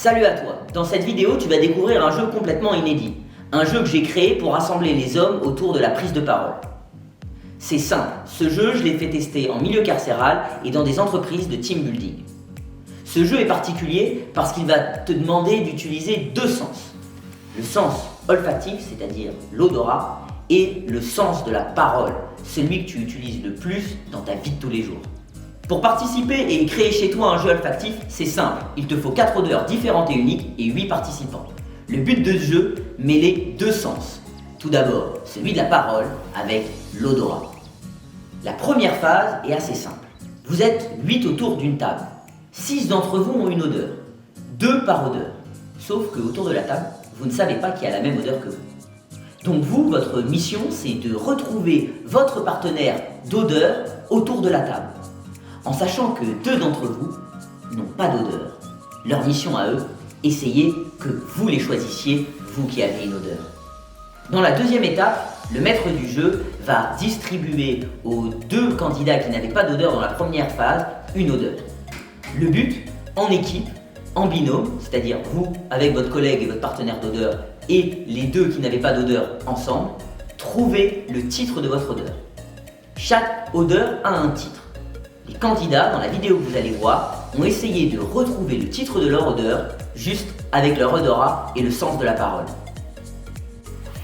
Salut à toi. Dans cette vidéo, tu vas découvrir un jeu complètement inédit. Un jeu que j'ai créé pour rassembler les hommes autour de la prise de parole. C'est simple, ce jeu, je l'ai fait tester en milieu carcéral et dans des entreprises de team building. Ce jeu est particulier parce qu'il va te demander d'utiliser deux sens. Le sens olfactif, c'est-à-dire l'odorat, et le sens de la parole, celui que tu utilises le plus dans ta vie de tous les jours. Pour participer et créer chez toi un jeu olfactif, c'est simple. Il te faut 4 odeurs différentes et uniques et 8 participants. Le but de ce jeu, mêler deux sens. Tout d'abord, celui de la parole avec l'odorat. La première phase est assez simple. Vous êtes 8 autour d'une table. 6 d'entre vous ont une odeur. 2 par odeur. Sauf que autour de la table, vous ne savez pas qui a la même odeur que vous. Donc vous, votre mission, c'est de retrouver votre partenaire d'odeur autour de la table. En sachant que 2 d'entre vous n'ont pas d'odeur. Leur mission à eux, essayez que vous les choisissiez, vous qui avez une odeur. Dans la deuxième étape, le maître du jeu va distribuer aux 2 candidats qui n'avaient pas d'odeur dans la première phase, une odeur. Le but, en équipe, en binôme, c'est-à-dire vous avec votre collègue et votre partenaire d'odeur et les 2 qui n'avaient pas d'odeur ensemble, trouvez le titre de votre odeur. Chaque odeur a un titre. Les candidats, dans la vidéo que vous allez voir, ont essayé de retrouver le titre de leur odeur juste avec leur odorat et le sens de la parole.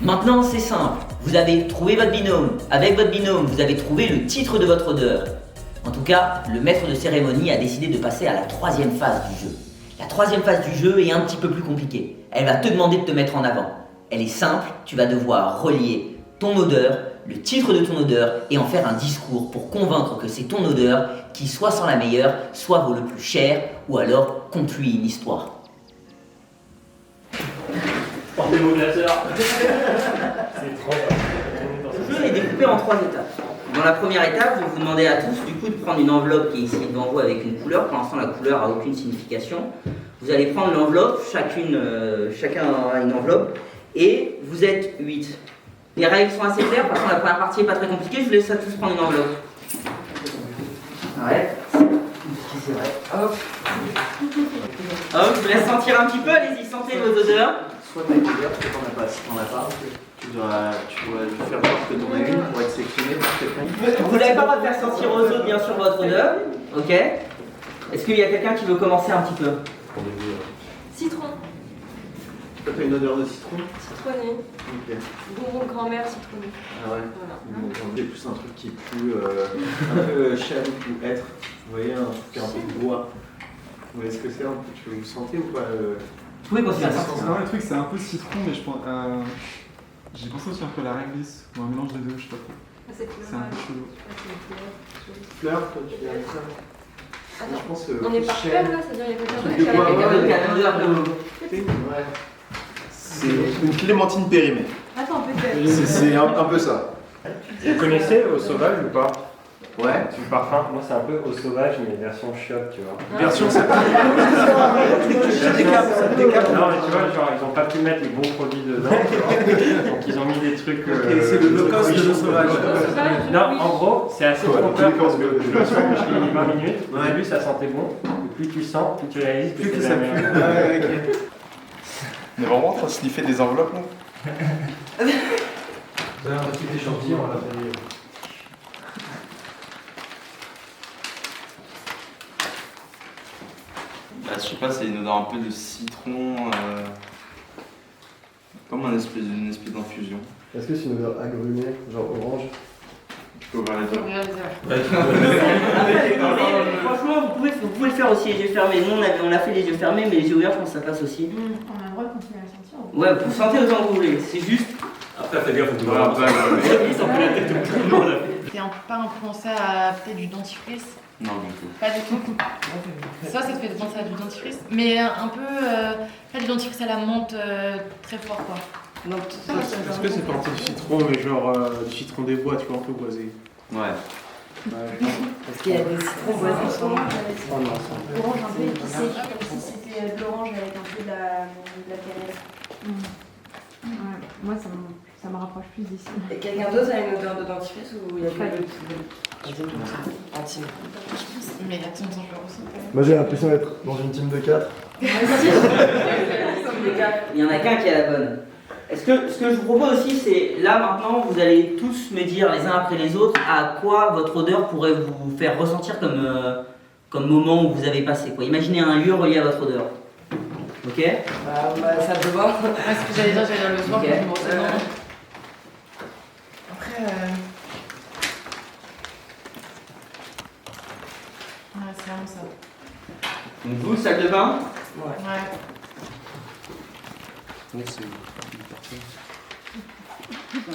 Maintenant, c'est simple. Vous avez trouvé votre binôme. Avec votre binôme, vous avez trouvé le titre de votre odeur. En tout cas, le maître de cérémonie a décidé de passer à la 3e phase du jeu. La 3e phase du jeu est un petit peu plus compliquée. Elle va te demander de te mettre en avant. Elle est simple, tu vas devoir relier ton odeur, le titre de ton odeur et en faire un discours pour convaincre que c'est ton odeur qui, soit sent la meilleure, soit vaut le plus cher ou alors conte-lui une histoire. Portez vos glaceurs. C'est trop bien. Le jeu est découpé en 3 étapes. Dans la première étape, je vais vous demander à tous du coup de prendre une enveloppe qui est ici devant vous avec une couleur. Pour l'instant, la couleur n'a aucune signification. Vous allez prendre l'enveloppe, chacun aura une enveloppe, et vous êtes 8. Les règles sont assez claires, parce que la première partie n'est pas très compliquée, je vous laisse à tous prendre une enveloppe. Ouais, c'est vrai. Hop. Hop, je vous laisse sentir un petit peu, allez-y, sentez vos odeurs. Soit tu as une odeur, soit tu n'en as pas. Si tu n'en as pas, tu dois faire voir que tu en as une pour être sélectionné par quelqu'un. Vous n'avez pas le droit de faire sentir aux autres, bien sûr, votre odeur. Ok. Est-ce qu'il y a quelqu'un qui veut commencer un petit peu? Citron. Toi, tu as une odeur de citron? Citronné. Ok. Bonbon de grand-mère citronné. Ah ouais. Voilà. Bon, c'est plus un truc qui est plus un peu chaloupe ou être. Vous voyez, un truc qui est un peu de bois. Vous voyez ce que c'est un peu? Vous sentez ou pas Vous pouvez continuer à sentir. Non, le truc c'est un peu citron, mais je pense. J'ai pensé aussi un peu à la réglisse, ou un mélange des deux, je sais pas trop. C'est C'est un peu chelou. Fleur, toi, tu dirais ça? Attends, Je pense que on n'est pas chêne. clair là, c'est-à-dire il y a quelqu'un truc qui de a bois, Quelqu'un d'autre qui a la même odeur que vous. Ouais. C'est une clémentine périmée. Attends, peut-être. C'est un peu ça. Vous connaissez Au Sauvage ou pas? Ouais. Du parfum, moi c'est un peu Au Sauvage mais version chiotte, tu vois. Version ça. Ça décape. Non mais tu vois, genre ils ont pas pu mettre les bons produits dedans, tu vois. Donc ils ont mis des trucs. C'est le low cost de Au Sauvage. Non, en gros, c'est assez Ouais, trompeur tous les parce que courses je me souviens que je l'ai mis 20 minutes. Au Ouais. début ça sentait bon, et plus tu sens, plus tu réalises que Plus que c'est ça la pue. merde. Ouais, ok. On est vraiment en train de sniffer des enveloppes là. C'est un petit échantillon, on l'a fait. Je sais pas, c'est une odeur un peu de citron, comme une espèce d'infusion. Est-ce que c'est une odeur agrumée, genre orange? Je peux ouvrir les yeux. Franchement, vous pouvez le faire aussi les yeux fermés. Nous, on a fait les yeux fermés, mais les yeux ouverts, je pense que ça passe aussi. On a le droit de continuer à sentir. Ouais, vous sentez autant que vous voulez. C'est juste. Après, fais gaffe, faut que tu Voilà, vois. après, Ils sont plus la tête de tout le monde. T'es pas influencé à peut-être du dentifrice? non, du tout. Pas du tout. Ça te fait penser à du dentifrice, mais un peu pas du dentifrice à la menthe très fort quoi. Donc, Est-ce que c'est pas un peu du citron, mais genre du citron des bois, tu vois, un peu boisé? Ouais. Est-ce qu'il y a des citrons boisés? Orange un peu épicé, comme si c'était de l'orange avec un peu de la cannelle. Ouais, moi ça me rappelle rapproche plus d'ici. Et quelqu'un d'autre a une odeur de dentifrice ou il y a Pas que du le intime? Mais attends, je le ressens quand même. Moi j'ai l'impression d'être dans une team de 4. Il y en a qu'un qui a la bonne. Ce que je vous propose aussi, c'est là maintenant, vous allez tous me dire les uns après les autres à quoi votre odeur pourrait vous faire ressentir comme moment où vous avez passé. Quoi. Imaginez un lieu relié à votre odeur. Ok? Bah, ça te va. Ouais, ce que j'allais dire le soir Ok. quand je me renseigne. Après, ouais, c'est vraiment ça. Donc vous, salle de bain? Ouais. Ouais.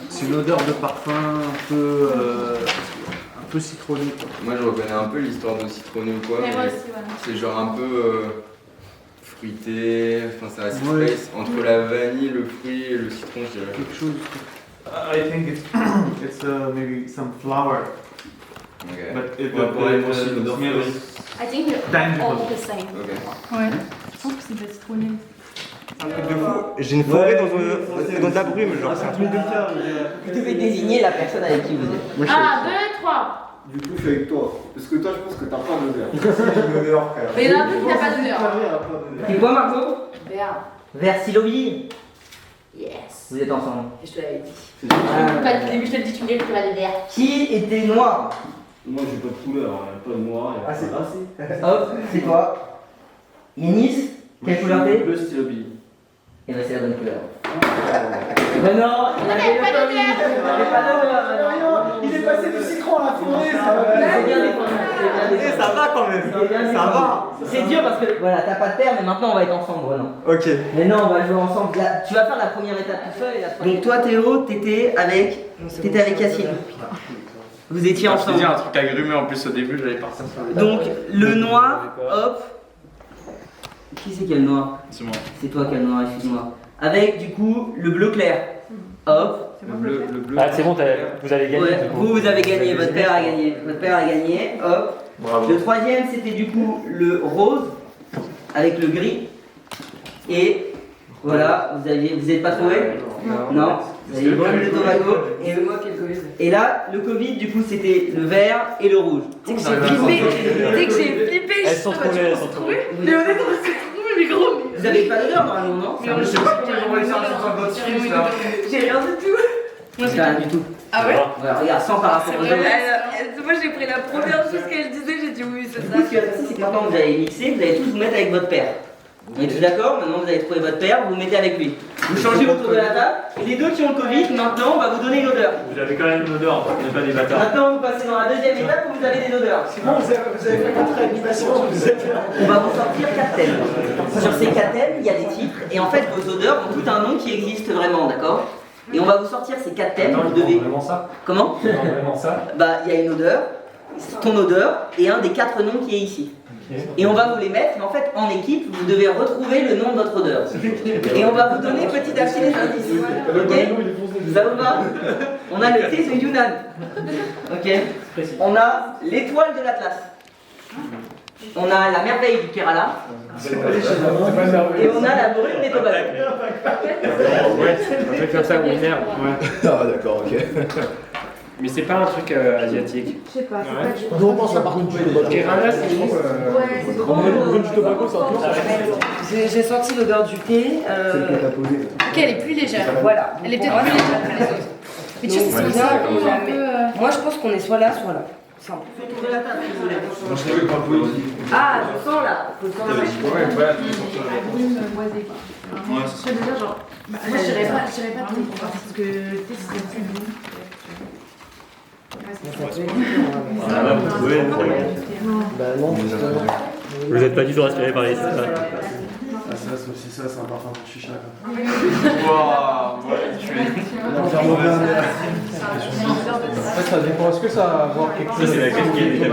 C'est une odeur de parfum un peu citronné. Quoi. Moi je reconnais un peu l'histoire de citronné ou quoi, Mais moi mais aussi, voilà. c'est genre un peu fruité, enfin ça reste Ouais. space. Entre la vanille, le fruit et le citron, je dirais. Quelque chose. I think it's maybe some flower, Ok. but it Ouais, pour elle, moi aussi, the l'odeur smell fraîche. is I think we're tangible. all the same. Ok. Ouais. Je pense que c'est pas citronné. Un truc de fou. J'ai une forêt dans de la brume, genre c'est un truc de cœur. Vous devez désigner la personne avec qui vous êtes. Moi, je 1, 2, 3. Du coup, je suis avec toi. Parce que toi, je pense que t'as pas d'odeur. J'ai une odeur, frère. Mais il y en a un peu qui n'a pas d'odeur. C'est quoi Margot? Vert. Vers Sylvie. Yes. Vous êtes ensemble. Et je te l'avais dit. Pas de début, je te le dis, tu me dis que tu vas de vert. Qui était noir? Moi, j'ai pas de couleur, pas de noir. Ah, c'est Hop, c'est toi. Yanis, quelle couleur t'es? Bleu stylo billy. Et ben c'est la bonne couleur. Mais non, il avait pas le Covid, il avait pas d'odeur. Il est passé du citron à la forêt, C'est bien défendu, c'est bien défendu. ça va quand même, C'est bien ça va. C'est dur parce que voilà, t'as pas de père, mais maintenant on va être ensemble, Renan. Ok. Mais non, on va jouer ensemble. Là, tu vas faire la première étape tout seul et la troisième. Donc toi Théo, t'étais avec Yacine. Vous étiez Je t'ai ensemble. dit un truc agrumé en plus au début, j'allais partir sur le. Donc le noir, hop. Qui c'est qui a le noir? C'est moi. C'est toi qui as le noir, excuse-moi. Avec du coup le bleu clair. Hop. Le bleu. Ah, c'est bon, vous avez gagné. Ouais, du coup. vous avez gagné, votre père a gagné. Votre père a gagné, hop. Bravo. Le troisième c'était du coup le rose avec le gris. Et voilà, vous n'êtes pas trouvé? Non. Vous avez brûlé le Tobago. Et moi qui ai le Covid. Et là, le Covid, du coup, c'était le vert et le rouge. Tu sais que j'ai flippé. Tu sais que j'ai flippé. Elles sont trouvées, elles sont trouvées. Mais honnêtement, c'est trouvé, mais gros. Vous avez pas d'odeur normalement, non? Mais on sait pas qu'il y a une odeur. J'ai rien du tout. Moi, j'ai rien du tout. Ah ouais? Ouais, regarde, sans par rapport aux autres. Moi, j'ai pris la première chose qu'elle disait, j'ai dit oui, c'est Du ça. coup, ce qui va se passer, c'est que maintenant vous allez mixer, vous allez tous vous mettre avec votre père. On est tous d'accord? Maintenant vous avez trouvé votre père, vous vous mettez avec lui. Vous changez autour de la table, et les deux qui ont le Covid, maintenant on va vous donner une odeur. Vous avez quand même une odeur, on n'est pas des bâtards. Maintenant vous passez dans la deuxième étape où vous avez des odeurs. Bon, vous avez fait votre réanimation, vous êtes là. On va vous sortir 4 thèmes. Sur ces 4 thèmes, il y a des titres, et en fait vos odeurs ont tout un nom qui existe vraiment, d'accord? Et on va vous sortir ces 4 thèmes, vous devez... Vraiment ça? Comment? Vraiment ça? Bah, il y a une odeur, ton odeur, et un des 4 noms qui est ici. Et on va vous les mettre, mais en fait, en équipe, vous devez retrouver le nom de votre odeur. Et on va vous donner petit à petit des indices. Ok? Ça vous va? On a le thé de Yunnan. Ok? On a l'étoile de l'Atlas. On a la merveille du Kerala. Et on a la brume des Tobago. Ouais, un truc comme ça, oui, merde. Ouais. Ah, d'accord, ok. Mais c'est pas un truc asiatique. Je sais pas, c'est pas du tout. Nous on pense à par contre du Tobago. Kerala, c'est trop. Ouais, c'est trop. Brume du Tobago, c'est un peu. J'ai senti l'odeur du thé. Celle que t'as posée. Ok, elle est plus légère. Voilà. Elle est peut-être plus légère que les autres. Mais tu sais, c'est Donc, ça là, un peu. Moi, je pense qu'on est soit là, soit là. Simple. Moi je savais pas poésie. Ah, je sens là. Je sens là. Ouais, voilà. Brume boisée, quoi. Ouais, Je serais déjà genre. Moi, je dirais pas thé, parce que thé, ce serait plus doux. Bah non, justement. Vous n'êtes pas du tout inspiré par les. Ah, ça, c'est aussi ça, c'est un parfum de chicha. Waouh, ouais, tu es. En fait, ça dépend. Est-ce que ça va avoir quelque chose? Ça, c'est la casquette des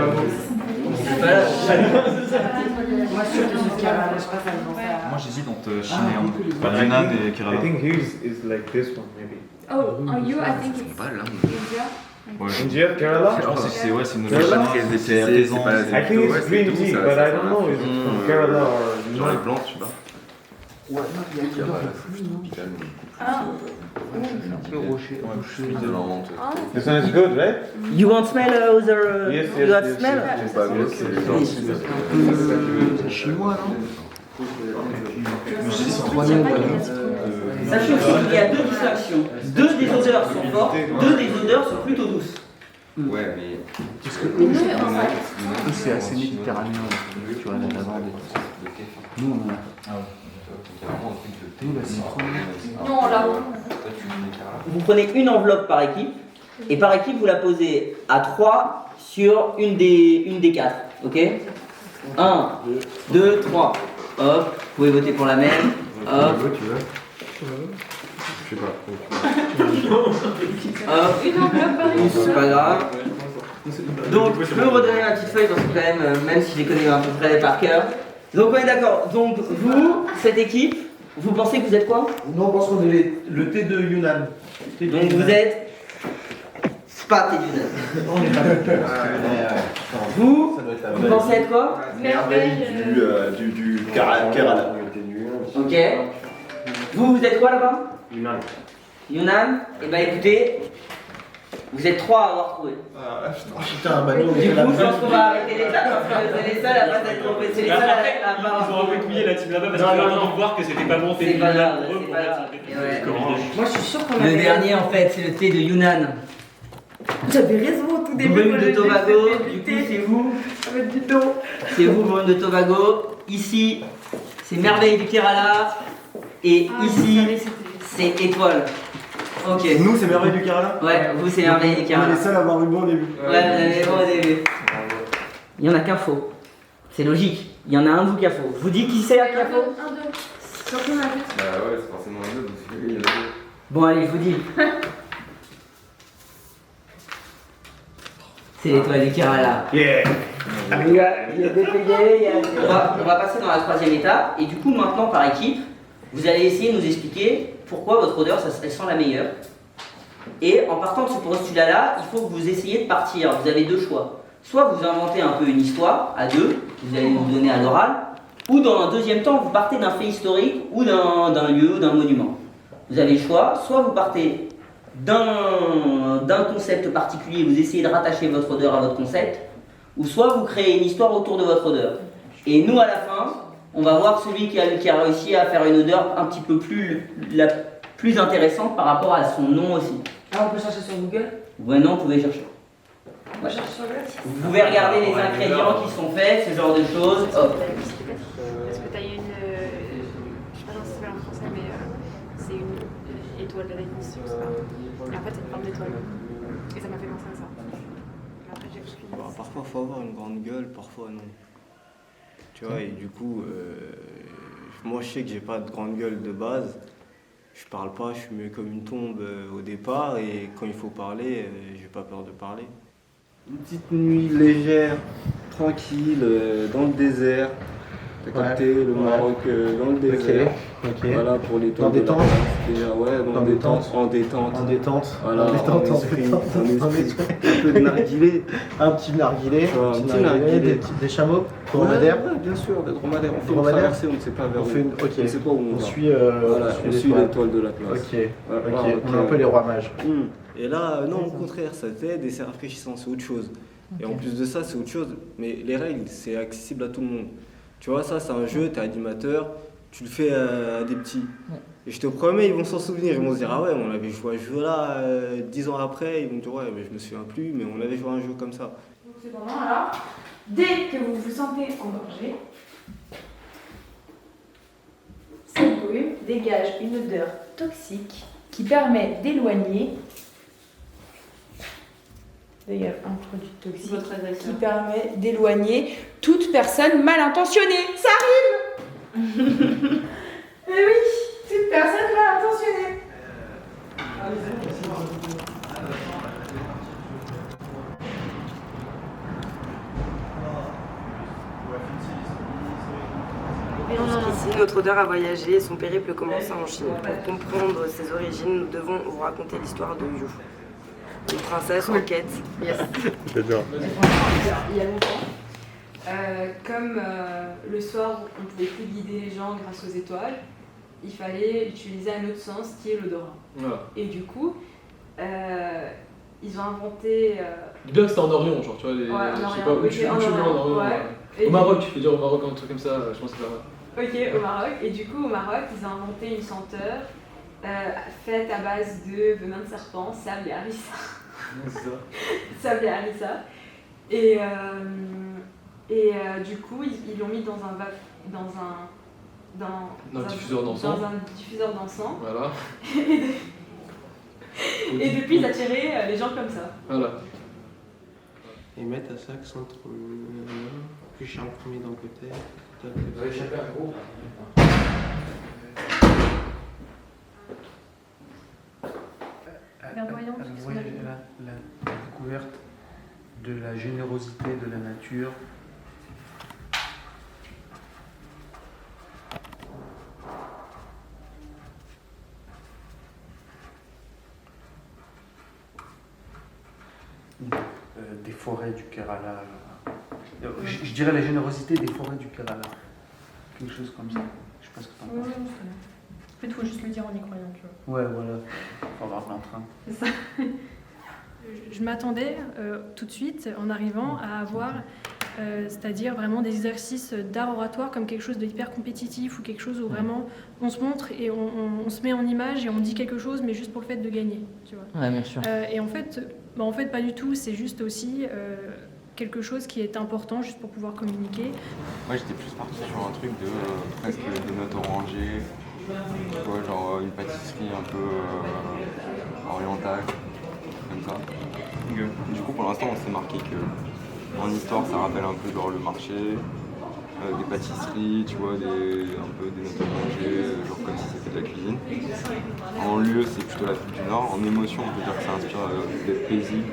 Moi, surtout sur Kerala, je sais pas, ça me pense à. Moi j'hésite entre Chine et Yunnan et Kerala. I think his is like this one, maybe. Oh, are you? I think it's Pas là. India. Ouais, India, Kerala? je pense que c'est une Kerala? odeur très apaisante. I think it's green tea, but I don't know if it's from Kerala or Genre les not. plantes, tu vois. Ouais, non, il y a une odeur de pluie, non? Le rocher. De la menthe. This one is good, right? You want smell other? Yes, you have smell? C'est pas mieux, c'est les gens. C'est chinois, non? Sachez aussi qu'il y a deux distinctions. Deux des odeurs sont fortes, deux des odeurs sont plutôt douces. Ouais, mais. Parce que eux, c'est assez méditerranéen. Tu vois, la lavande et tout ça. Nous, on a. Nous, la citronne. Non, là. Vous prenez une enveloppe par équipe, et par équipe, vous la posez à 3 sur une des 4. Ok? 1, 2, 3. Hop, vous pouvez voter pour la même. Hop. Tu veux? Je sais pas. Hop. C'est pas grave. Donc, je peux vous redonner ma petite feuille parce que quand même si je les connais à peu près par cœur. Donc, on est d'accord. Donc, vous, cette équipe, vous pensez que vous êtes quoi? Nous, on pense qu'on est le thé de Yunnan. Donc, vous êtes Spat et Yunnan. On est pas Vous pensez être quoi? Merveille du Kerala. Ok. Vous êtes quoi là-bas? Yunnan. Yunnan? Eh ben écoutez, vous êtes 3 à avoir trouvé. Putain, bah nous, on Du est coup, la je pense qu'on va arrêter les dates parce que vous êtes les seuls à pas s'être trompés. C'est les seuls à pas Ils ont envoyé couiller la team là-bas parce Non, qu'ils non, ont non. envie de voir que c'était pas bon. C'est pas grave, c'est pas grave. Moi, je suis sûre qu'on Le avait. dernier en fait, c'est le thé de Yunnan. J'avais raison au tout début. Brume quand de j'ai Tobago, fait du coup c'est vous. avec du dos. C'est vous, Brume de Tobago. Ici, c'est Merveille du Kerala. Et ici, c'est Étoile. Ok. Nous, c'est Merveille du Kerala? Ouais, vous, c'est Merveille du On est Kerala. les seuls à avoir eu bon au début. Ouais, vous avez bon au début. Il n'y en a qu'un faux. C'est logique. Il y en a un de vous qui a faux. Je vous dis qui c'est qui a faux? Un, deux. Surtout ma tête. Bah ouais, c'est forcément un deux, donc il y en a deux. Bon, allez, je vous dis. C'est l'étoile du Kerala. Yeah! Il y a des payés, on va passer dans la troisième étape. Et du coup, maintenant, par équipe, vous allez essayer de nous expliquer pourquoi votre odeur, elle sent la meilleure. Et en partant de ce postulat-là, il faut que vous essayiez de partir. Vous avez deux choix. Soit vous inventez un peu une histoire à deux, vous allez nous donner à l'oral, ou dans un deuxième temps, vous partez d'un fait historique ou d'un lieu ou d'un monument. Vous avez le choix. Soit vous partez d'un concept particulier, vous essayez de rattacher votre odeur à votre concept, ou soit vous créez une histoire autour de votre odeur. Et nous, à la fin, on va voir celui qui a réussi à faire une odeur un petit peu plus intéressante par rapport à son nom aussi. Ah, on peut chercher sur Google? Ouais, non, vous pouvez chercher. On va chercher sur Google. Vous pouvez regarder les ingrédients qui sont faits, ce genre de choses. Hop. Est-ce que t'as eu une. Je sais pas comment ça s'appelle en français, mais c'est une étoile de la nuit, je sais pas. Et en fait, c'est une forme d'étoile. Et ça m'a fait penser à ça. Mais après, j'ai expliqué. Bah, parfois, faut avoir une grande gueule, parfois non. Tu vois, et du coup, moi je sais que j'ai pas de grande gueule de base. Je parle pas, je suis mieux comme une tombe au départ, et quand il faut parler, j'ai pas peur de parler. Une petite nuit légère, tranquille, dans le désert. T'as capté le Maroc dans le désert. Ok. Voilà pour les Dans des tentes? Ouais, dans des tentes. En détente. En détente. Voilà, En détente, en en esprit, détente, en en esprit. esprit. Un peu de narguilé. Un petit narguilé. Un petit narguilé. Des chameaux? Dromadaires? Ouais, bien sûr, des dromadaires. On fait une Dromadaires? traversée, on ne sait pas vers On où. fait une. Ok. On ne sait pas où on va. suit, Voilà, on suit l'étoile de l'Atlas. Ok. Voilà, Ok. voilà, On est un peu les rois mages. Et là, non, au contraire, ça t'aide et c'est rafraîchissant, c'est autre chose. Et en plus de ça, c'est autre chose. Mais les règles, c'est accessible à tout le monde. Tu vois, ça, c'est un jeu, t'es animateur, tu le fais à des petits. Et je te promets, ils vont s'en souvenir. Ils vont se dire, ah ouais, on avait joué à ce jeu-là 10 ans après. Ils vont dire, ouais, mais je me souviens plus, mais on avait joué à un jeu comme ça. Donc, cependant, alors, dès que vous vous sentez en danger, cette brume dégage une odeur toxique qui permet d'éloigner. D'ailleurs, un produit toxique qui permet d'éloigner toute personne mal intentionnée. Ça rime. Eh oui, toute personne mal intentionnée. Ici, notre odeur a voyagé, son périple commence en Chine. Pour comprendre ses origines, nous devons vous raconter l'histoire de Yu, une princesse en quête. Yes. J'adore. Il y a longtemps, comme le soir, on ne pouvait plus guider les gens grâce aux étoiles, il fallait utiliser un autre sens qui est l'odorat. Voilà. Et du coup, ils ont inventé. Dis bien que c'était en Orient, genre, tu vois, les, Ouais, en je sais Orient, pas où ok, tu en mets en Orient, Orient. ouais. Au Et Maroc, tu peux dire au Maroc un truc comme ça, je pense que c'est pas mal. Ok, au Maroc. Et du coup, au Maroc, ils ont inventé une senteur faite à base de venin de serpent, sable et harissa. C'est ça. Sable et harissa. Et du coup, ils l'ont mis dans un diffuseur d'encens. Dans un diffuseur d'encens. Voilà. Et depuis, ils attiraient les gens comme ça. Voilà. Et mettre à ça centre puis Charles Ier d'Angleterre. Vous avez échappé un gros. La découverte de la générosité de la nature. Des forêts du Kerala. Je dirais la générosité des forêts du Kerala. Quelque chose comme ça. Je sais pas ce que t'en penses. En fait, il faut juste le dire en y croyant, tu vois. Ouais, voilà. Faut avoir l'entrain. C'est ça. Je m'attendais tout de suite, en arrivant, à avoir, c'est-à-dire vraiment des exercices d'art oratoire comme quelque chose de hyper compétitif ou quelque chose où vraiment on se montre et on se met en image et on dit quelque chose, mais juste pour le fait de gagner, tu vois. Ouais, bien sûr. Et en fait, pas du tout. C'est juste aussi quelque chose qui est important juste pour pouvoir communiquer. Moi, j'étais plus parti sur un truc de presque des notes orangées, tu vois, genre une pâtisserie un peu orientale, comme ça. Du coup, pour l'instant, on s'est marqué que en histoire, ça rappelle un peu genre le marché, des pâtisseries, tu vois, un peu des notes orangées, genre comme si c'était de la cuisine. En lieu, c'est plutôt l'Afrique du Nord. En émotion, on peut dire que ça inspire d'être paisible,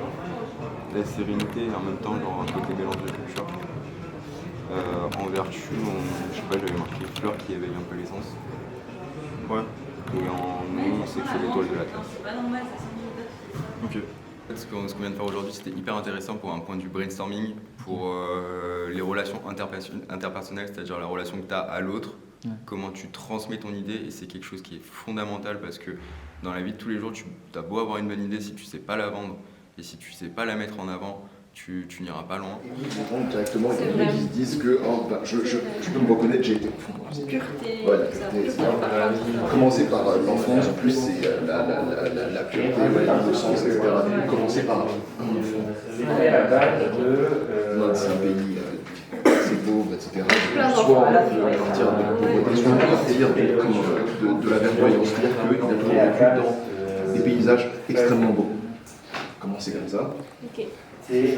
de la sérénité et en même temps genre un côté mélange de culture. En vertu, je sais pas, j'avais marqué fleurs qui éveillent un peu l'essence. Ouais. Et en nom, c'est que c'est l'étoile de la classe. Ok. Ce qu'on vient de faire aujourd'hui, c'était hyper intéressant pour un point de vue brainstorming, pour les relations interpersonnelles, c'est-à-dire la relation que tu as à l'autre, comment tu transmets ton idée, et c'est quelque chose qui est fondamental parce que dans la vie de tous les jours, tu as beau avoir une bonne idée, si tu sais pas la vendre et si tu sais pas la mettre en avant, tu n'iras pas loin. Ils rentrent directement et les mecs ils se disent que je peux me reconnaître, j'ai été enfant. Pureté. Ouais, la pureté, c'est commencer par l'enfance, en plus c'est la pureté, l'innocence, etc. Commencer par c'est un pays c'est pauvre, etc. Soit on peut partir de la pauvreté, soit on peut partir de la verdoyance, c'est-à-dire qu'il a toujours vécu dans des paysages extrêmement beaux. Commencer comme ça. Et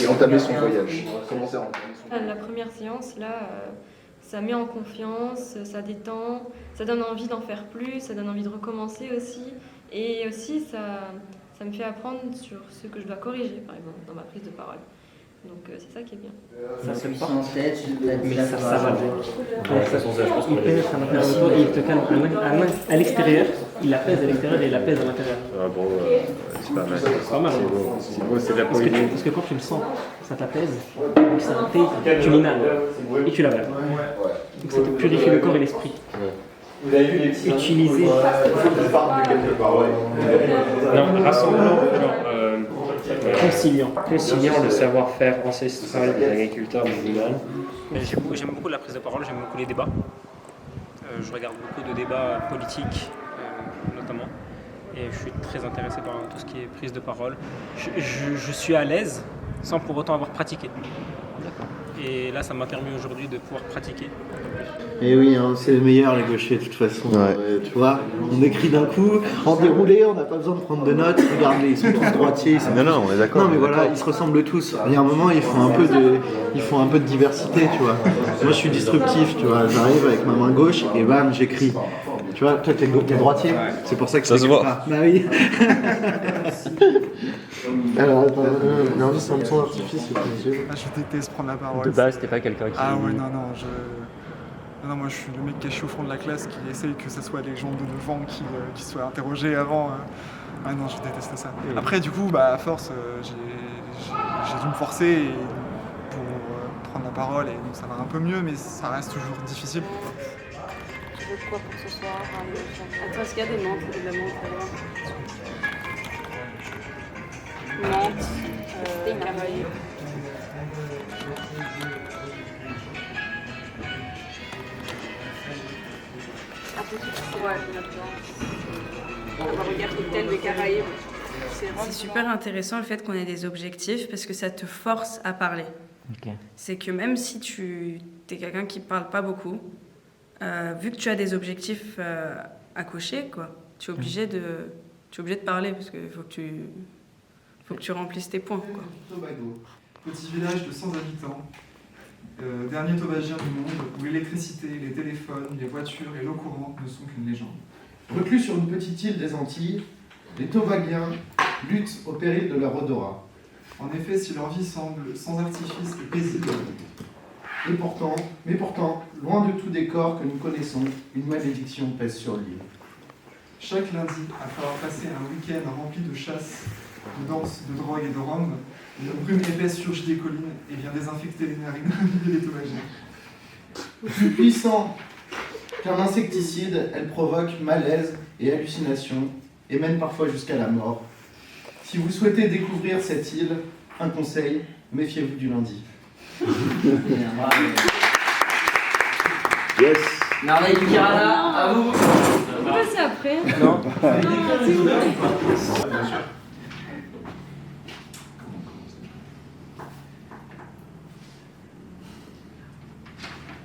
entamer son voyage. Commencer à entamer son voyage. La première séance, là, ça met en confiance, ça détend, ça donne envie d'en faire plus, ça donne envie de recommencer aussi. Et aussi, ça me fait apprendre sur ce que je dois corriger, par exemple, dans ma prise de parole. Donc c'est ça qui est bien. Ça se part en tête, mais ça va. Il pénètre à l'intérieur de toi et il te calme à l'extérieur, il apaise à l'extérieur et il apaise à l'intérieur. Ah bon, c'est pas mal. C'est pas mal. C'est beau, c'est de la poésie. Parce que quand tu le sens, ça t'apaise, donc ça tu l'inhales et tu l'avales. Donc ça te purifie le corps et l'esprit. Vous avez vu les petits utiliser. Non, rassemblant, conciliant le savoir-faire ancestral des agriculteurs musulmans. J'aime beaucoup la prise de parole, j'aime beaucoup les débats. Je regarde beaucoup de débats politiques, notamment. Et je suis très intéressé par tout ce qui est prise de parole. Je suis à l'aise sans pour autant avoir pratiqué. Et là, ça m'a permis aujourd'hui de pouvoir pratiquer. Et oui, hein, c'est le meilleur les gauchers de toute façon. Tu vois, on écrit d'un coup, en déroulé, on n'a pas besoin de prendre de notes. Regardez, ils sont tous droitiers. Non, on est d'accord. Non, mais voilà, ils se ressemblent tous. Il y a un moment, ils font un peu de diversité, tu vois. Moi, je suis disruptif, tu vois. J'arrive avec ma main gauche et bam, j'écris. Tu vois, toi, t'es droitier. C'est pour ça que ça se voit. Pas. Bah oui. Alors, attends, non, c'est un son d'artifice, c'est précieux. Je déteste prendre la parole. De base, t'es pas quelqu'un qui... Ah ouais, non, non, moi je suis le mec caché au fond de la classe qui essaye que ce soit les gens de devant qui soient interrogés avant. Ah non, je déteste ça. Après, du coup, à force, j'ai dû me forcer pour prendre la parole et donc ça va un peu mieux, mais ça reste toujours difficile. Tu veux quoi pour ce soir? Attends, est-ce qu'il y a des menthes? Il y a de la menthe là-bas. Menthe, caraïbes. Ouais, on va regarder cocktail des Caraïbes. C'est super intéressant le fait qu'on ait des objectifs parce que ça te force à parler. C'est que même si tu es quelqu'un qui parle pas beaucoup, vu que tu as des objectifs à cocher, quoi, tu es obligé de parler parce qu'il faut que tu remplisses tes points. Quoi. Tobago, petit village de 100 habitants, dernier taubagien du monde, où l'électricité, les téléphones, les voitures et l'eau courante ne sont qu'une légende. Reclus sur une petite île des Antilles, les Tobagiens luttent au péril de leur odorat. En effet, si leur vie semble sans artifice et paisible, mais pourtant, loin de tout décor que nous connaissons, une malédiction pèse sur l'île. Chaque lundi, après avoir passé un week-end rempli de chasse, de danse, de drogue et de rhum, une brume épaisse surgit des collines et vient désinfecter les narines des Tobagiens. Plus puissant qu'un insecticide, elle provoque malaise et hallucinations, et mène parfois jusqu'à la mort. Si vous souhaitez découvrir cette île, un conseil, méfiez-vous du lundi. Yes. Merveille du Kerala, à vous. On va passer après. Non. S'il vous plaît. Bien sûr.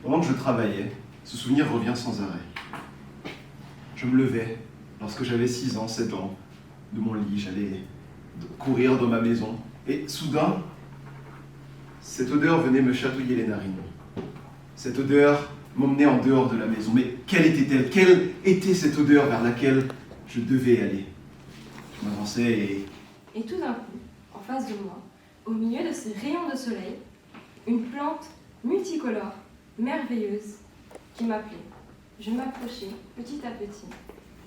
Pendant que je travaillais, ce souvenir revient sans arrêt. Je me levais lorsque j'avais 6 ans, 7 ans, de mon lit, j'allais courir dans ma maison, et soudain, cette odeur venait me chatouiller les narines. Cette odeur m'emmenait en dehors de la maison. Mais quelle était-elle? Quelle était cette odeur vers laquelle je devais aller? Je m'avançais Et tout d'un coup, en face de moi, au milieu de ces rayons de soleil, une plante multicolore, merveilleuse, qui m'appelait. Je m'approchais petit à petit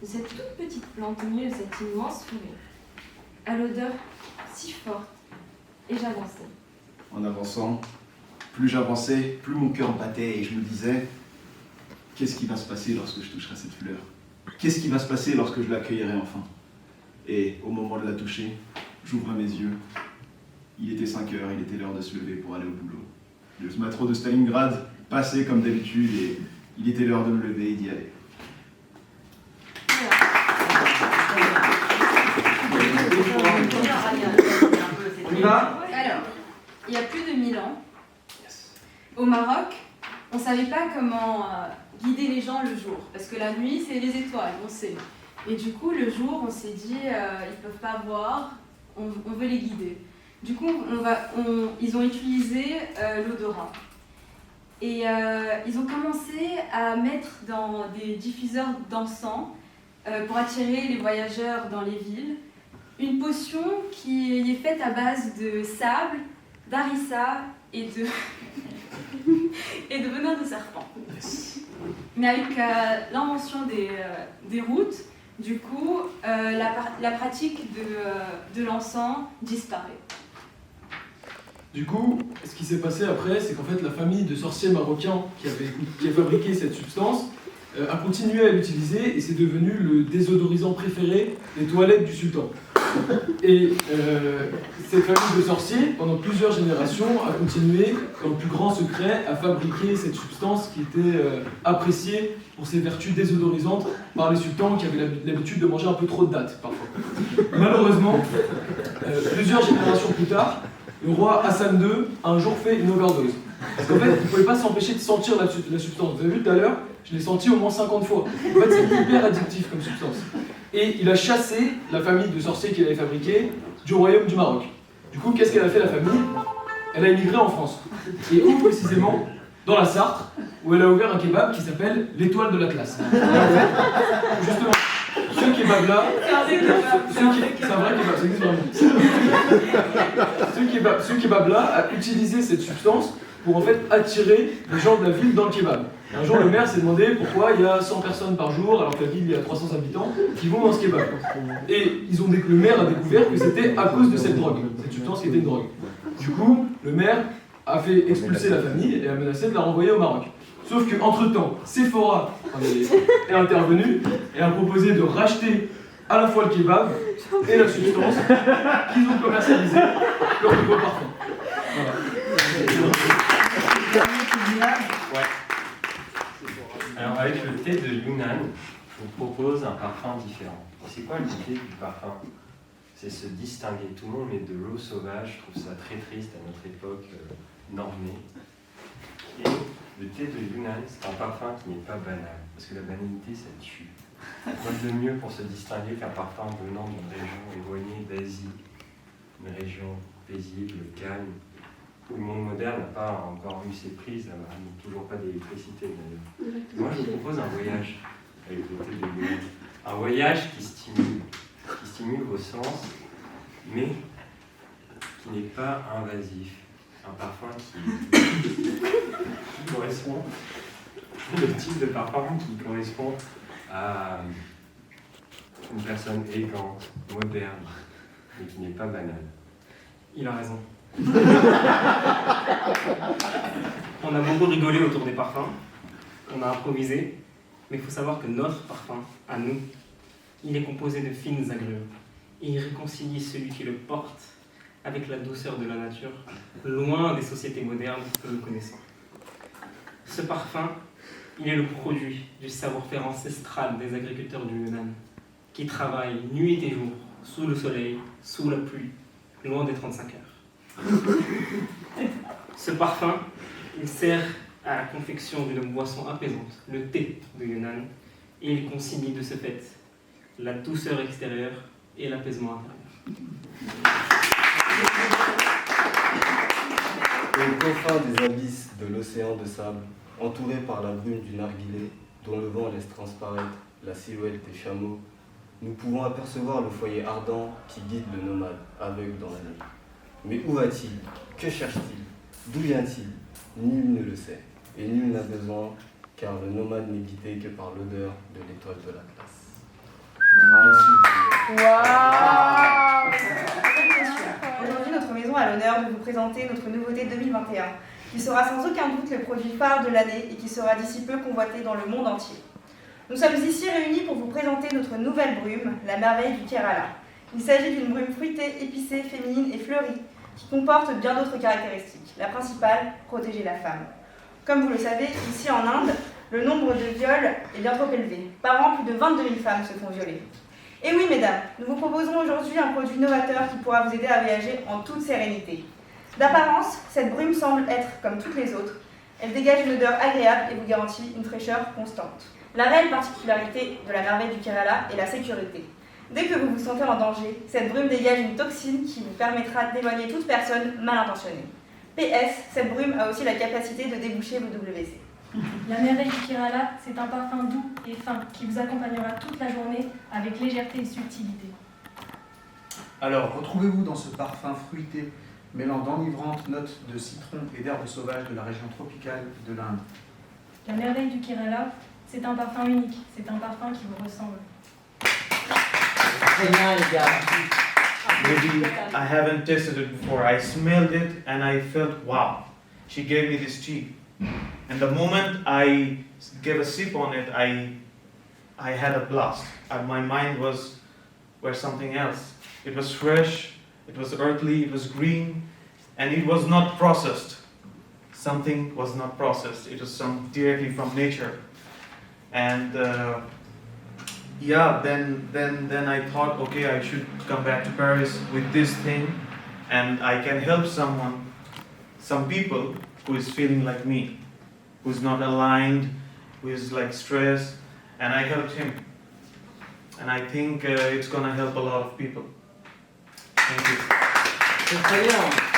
de cette toute petite plante au milieu de cette immense forêt, à l'odeur si forte, et j'avançais. En avançant, plus j'avançais, plus mon cœur battait et je me disais, qu'est-ce qui va se passer lorsque je toucherai cette fleur? Qu'est-ce qui va se passer lorsque je l'accueillerai enfin? Et au moment de la toucher, j'ouvrais mes yeux. Il était 5 heures, il était l'heure de se lever pour aller au boulot. Le métro de Stalingrad passait comme d'habitude et il était l'heure de me lever et d'y aller. On y va? Alors, il y a plus de 1000 ans, au Maroc, on ne savait pas comment guider les gens le jour, parce que la nuit, c'est les étoiles, on sait. Et du coup, le jour, on s'est dit, ils ne peuvent pas voir, on veut les guider. Du coup, ils ont utilisé l'odorat. Et ils ont commencé à mettre dans des diffuseurs d'encens, pour attirer les voyageurs dans les villes, une potion qui est faite à base de sable, d'harissa et de venin de serpent. Mais avec l'invention des routes, du coup, la pratique de l'encens disparaît. Du coup, ce qui s'est passé après, c'est qu'en fait la famille de sorciers marocains qui a fabriqué cette substance a continué à l'utiliser et c'est devenu le désodorisant préféré des toilettes du sultan. Et cette famille de sorciers, pendant plusieurs générations, a continué, dans le plus grand secret, à fabriquer cette substance qui était appréciée pour ses vertus désodorisantes par les sultans qui avaient l'habitude de manger un peu trop de dattes, parfois. Malheureusement, plusieurs générations plus tard, le roi Hassan II a un jour fait une overdose. Parce qu'en fait, il ne pouvait pas s'empêcher de sentir la substance. Vous avez vu tout à l'heure, je l'ai senti au moins 50 fois. En fait, c'est hyper addictif comme substance. Et il a chassé la famille de sorciers qu'il avait fabriquée du royaume du Maroc. Du coup, qu'est-ce qu'elle a fait la famille? Elle a immigré en France. Et où précisément? Dans la Sarthe, où elle a ouvert un kebab qui s'appelle l'Étoile de l'Atlas. Et en fait, justement, ce kebab-là, c'est un vrai kebab, ça existe vraiment. Ce kebab-là a utilisé cette substance pour en fait attirer les gens de la ville dans le kebab. Un jour, le maire s'est demandé pourquoi il y a 100 personnes par jour, alors que la ville il y a 300 habitants, qui vont dans ce kebab. Et le maire a découvert que c'était à cause de cette drogue, cette substance qui était une drogue. Du coup, le maire a fait expulser la famille et a menacé de la renvoyer au Maroc. Sauf qu'entre-temps, Sephora est intervenu et a proposé de racheter à la fois le kebab et la substance qu'ils ont commercialisé comme nouveau parfum. Voilà. Ouais. Alors avec le thé de Yunnan, je vous propose un parfum différent. C'est quoi l'idée du parfum? C'est se distinguer. Tout le monde met de l'eau sauvage, je trouve ça très triste à notre époque normée. Et le thé de Yunnan, c'est un parfum qui n'est pas banal, parce que la banalité, ça tue. Quoi de mieux pour se distinguer qu'un parfum venant d'une région éloignée d'Asie, une région paisible, calme, où le monde moderne n'a pas encore eu ses prises, n'a toujours pas d'électricité d'ailleurs. Moi, je vous propose un voyage avec le thé de Yunnan. Un voyage qui stimule vos sens, mais qui n'est pas invasif. Un parfum qui correspond, le type de parfum qui correspond à une personne élégante, moderne, mais qui n'est pas banale. Il a raison. On a beaucoup rigolé autour des parfums, on a improvisé, mais il faut savoir que notre parfum, à nous, il est composé de fines agrumes. Et il réconcilie celui qui le porte avec la douceur de la nature, loin des sociétés modernes que nous connaissons. Ce parfum, il est le produit du savoir-faire ancestral des agriculteurs du Yunnan, qui travaillent nuit et jour, sous le soleil, sous la pluie, loin des 35 heures. Ce parfum, il sert à la confection d'une boisson apaisante, le thé de Yunnan, et il concilie de ce fait la douceur extérieure et l'apaisement intérieur. Aux confins des abysses de l'océan de sable, entouré par la brume du narguilé, dont le vent laisse transparaître la silhouette des chameaux, nous pouvons apercevoir le foyer ardent qui guide le nomade, aveugle dans la nuit. Mais où va-t-il? Que cherche-t-il? D'où vient-il? Nul ne le sait, et nul n'a besoin, car le nomade n'est guidé que par l'odeur de l'étoile de la classe. Waouh! Aujourd'hui, notre maison a l'honneur de vous présenter notre nouveauté 2021, qui sera sans aucun doute le produit phare de l'année et qui sera d'ici peu convoité dans le monde entier. Nous sommes ici réunis pour vous présenter notre nouvelle brume, la merveille du Kerala. Il s'agit d'une brume fruitée, épicée, féminine et fleurie, qui comporte bien d'autres caractéristiques. La principale, protéger la femme. Comme vous le savez, ici en Inde, le nombre de viols est bien trop élevé. Par an, plus de 22 000 femmes se font violer. Et oui, mesdames, nous vous proposons aujourd'hui un produit novateur qui pourra vous aider à voyager en toute sérénité. D'apparence, cette brume semble être comme toutes les autres. Elle dégage une odeur agréable et vous garantit une fraîcheur constante. La réelle particularité de la merveille du Kerala est la sécurité. Dès que vous vous sentez en danger, cette brume dégage une toxine qui vous permettra d'éloigner toute personne mal intentionnée. PS, cette brume a aussi la capacité de déboucher vos WC. La merveille du Kerala, c'est un parfum doux et fin qui vous accompagnera toute la journée avec légèreté et subtilité. Alors, retrouvez-vous dans ce parfum fruité mêlant d'enivrantes notes de citron et d'herbes sauvages de la région tropicale de l'Inde. La merveille du Kerala, c'est un parfum unique, c'est un parfum qui vous ressemble. Maybe I haven't tasted it before. I smelled it and I felt, wow, she gave me this tea. And the moment I gave a sip on it, I had a blast. And my mind was something else. It was fresh, it was earthly, it was green, and it was not processed. Something was not processed. It was directly from nature. And then I thought, okay, I should come back to Paris with this thing, and I can help some people who is feeling like me, who's not aligned, who is like stressed, and I helped him. And I think it's gonna help a lot of people. Thank you.